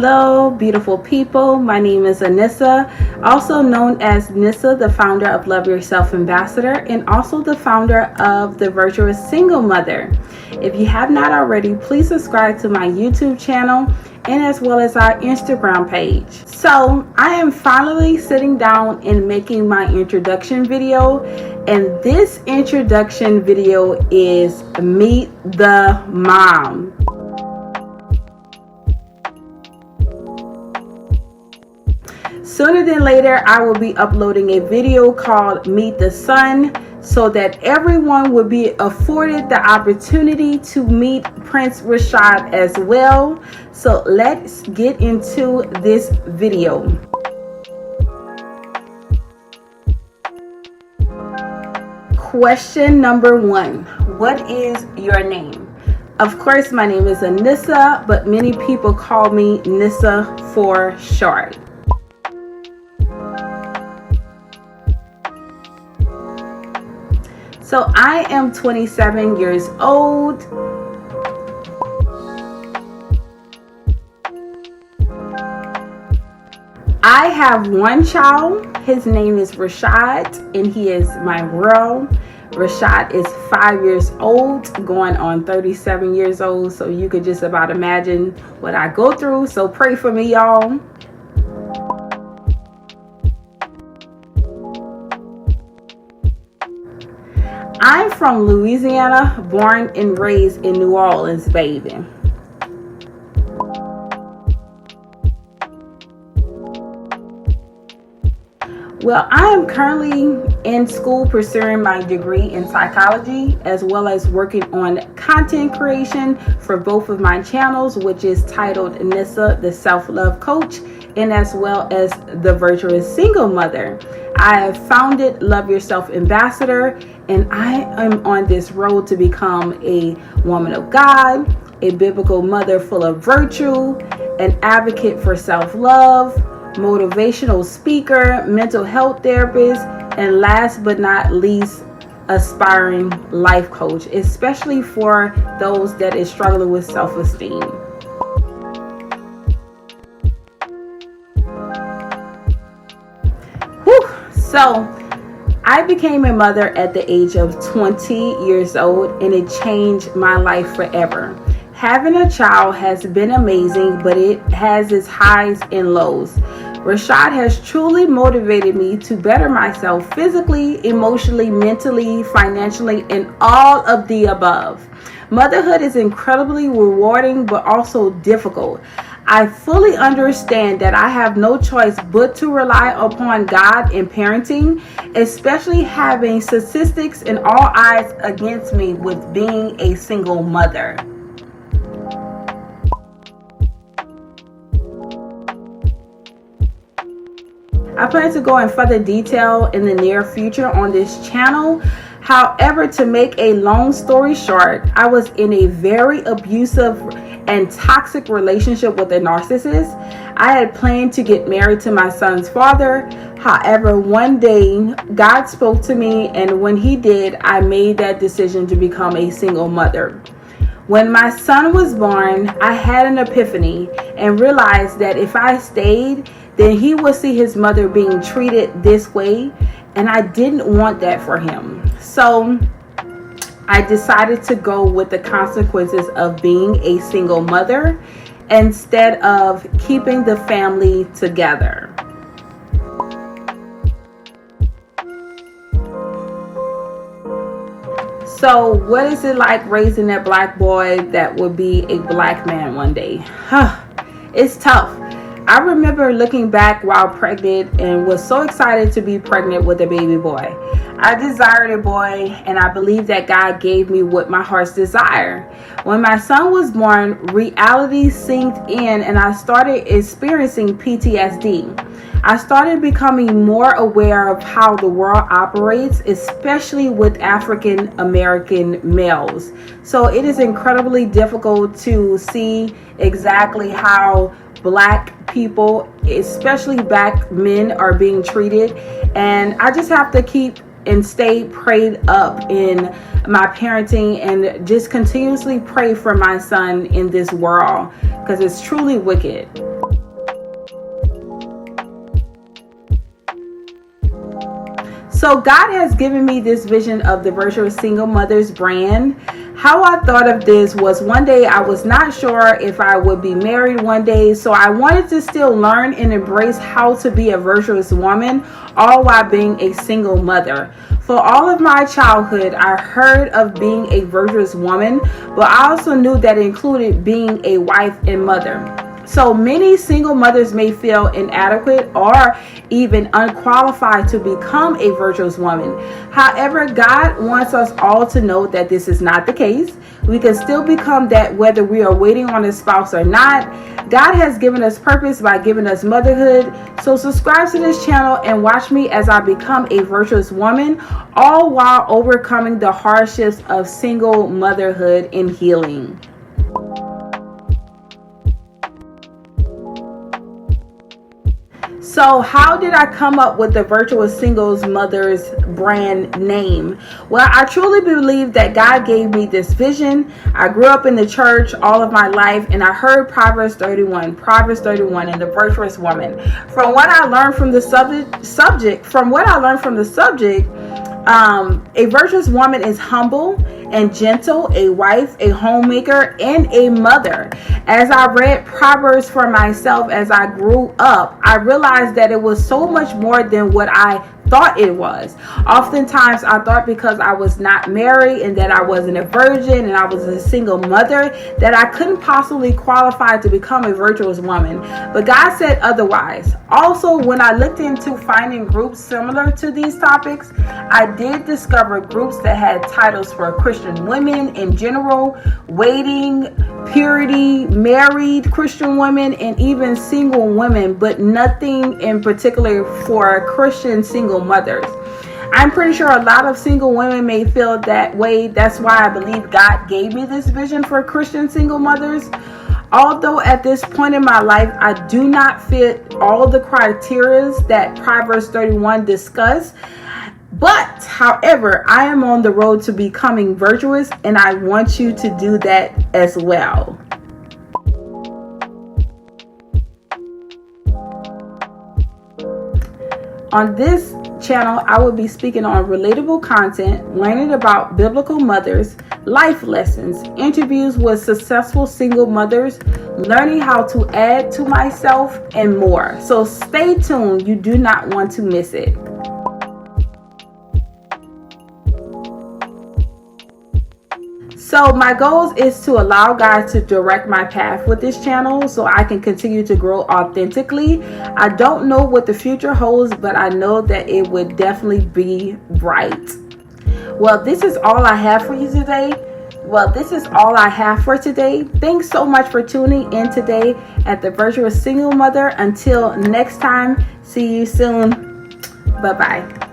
Hello, beautiful people. My name is Anissa, also known as Nissa, the founder of Love Yourself Ambassador, and also the founder of The Virtuous Single Mother. If you have not already, please subscribe to my YouTube channel and as well as our Instagram page. So I am finally sitting down and making my introduction video, and this introduction video is Meet the Mom. Sooner than later, I will be uploading a video called Meet the Son so that everyone will be afforded the opportunity to meet Prince Rashad as well. So let's get into this video. Question number 1. What is your name? Of course, my name is Anissa, but many people call me Nissa for short. So I am 27 years old. I have one child. His name is Rashad, and he is my world. Rashad is 5 years old, going on 37 years old. So you could just about imagine what I go through. So pray for me, y'all. I'm from Louisiana, born and raised in New Orleans, baby. Well, I am currently in school pursuing my degree in psychology, as well as working on content creation for both of my channels, which is titled Nissa, the Self-Love Coach, and as well as The Virtuous Single Mother. I have founded Love Yourself Ambassador, and I am on this road to become a woman of God, a biblical mother full of virtue, an advocate for self-love, motivational speaker, mental health therapist, and last but not least, aspiring life coach, especially for those that is struggling with self-esteem. So I became a mother at the age of 20 years old, and it changed my life forever. Having a child has been amazing, but it has its highs and lows. Rashad has truly motivated me to better myself physically, emotionally, mentally, financially, and all of the above. Motherhood is incredibly rewarding, but also difficult. I fully understand that I have no choice but to rely upon God in parenting, especially having statistics and all eyes against me with being a single mother. I plan to go in further detail in the near future on this channel. However, to make a long story short, I was in a very abusive and toxic relationship with a narcissist. I had planned to get married to my son's father. However, one day God spoke to me, and when he did, I made that decision to become a single mother. When my son was born, I had an epiphany and realized that if I stayed, then he would see his mother being treated this way, and I didn't want that for him. So I decided to go with the consequences of being a single mother instead of keeping the family together. So what is it like raising a black boy that would be a black man one day? It's tough. I remember looking back while pregnant and was so excited to be pregnant with a baby boy. I desired a boy, and I believe that God gave me what my heart's desire. When my son was born, reality sinked in, and I started experiencing PTSD. I started becoming more aware of how the world operates, especially with African American males. So it is incredibly difficult to see exactly how black people, especially black men, are being treated. And I just have to keep and stay prayed up in my parenting and just continuously pray for my son in this world, because it's truly wicked. So God has given me this vision of the Virtuous Single Mothers brand. How I thought of this was one day I was not sure if I would be married one day, so I wanted to still learn and embrace how to be a virtuous woman, all while being a single mother. For all of my childhood, I heard of being a virtuous woman, but I also knew that it included being a wife and mother. So many single mothers may feel inadequate or even unqualified to become a virtuous woman. However, God wants us all to know that this is not the case. We can still become that whether we are waiting on a spouse or not. God has given us purpose by giving us motherhood. So subscribe to this channel and watch me as I become a virtuous woman, all while overcoming the hardships of single motherhood and healing. So how did I come up with the Virtuous Singles Mothers brand name? Well, I truly believe that God gave me this vision. I grew up in the church all of my life, and I heard Proverbs 31 and the virtuous woman. From what I learned from the subject, a virtuous woman is humble and gentle, a wife, a homemaker, and a mother. As I read Proverbs for myself as I grew up, I realized that it was so much more than what I thought it was. Oftentimes I thought because I was not married and that I wasn't a virgin and I was a single mother that I couldn't possibly qualify to become a virtuous woman. But God said otherwise. Also, when I looked into finding groups similar to these topics, I did discover groups that had titles for Christian women in general, waiting, purity, married Christian women, and even single women, but nothing in particular for Christian single mothers. I'm pretty sure a lot of single women may feel that way. That's why I believe God gave me this vision for Christian single mothers. Although at this point in my life, I do not fit all the criteria that Proverbs 31 discuss. But, however, I am on the road to becoming virtuous, and I want you to do that as well. On this channel, I will be speaking on relatable content, learning about biblical mothers, life lessons, interviews with successful single mothers, learning how to add to myself, and more. So stay tuned. You do not want to miss it. So my goal is to allow God to direct my path with this channel so I can continue to grow authentically. I don't know what the future holds, but I know that it would definitely be bright. Well, this is all I have for you today. Thanks so much for tuning in today at the Virtuous Single Mother. Until next time, see you soon. Bye-bye.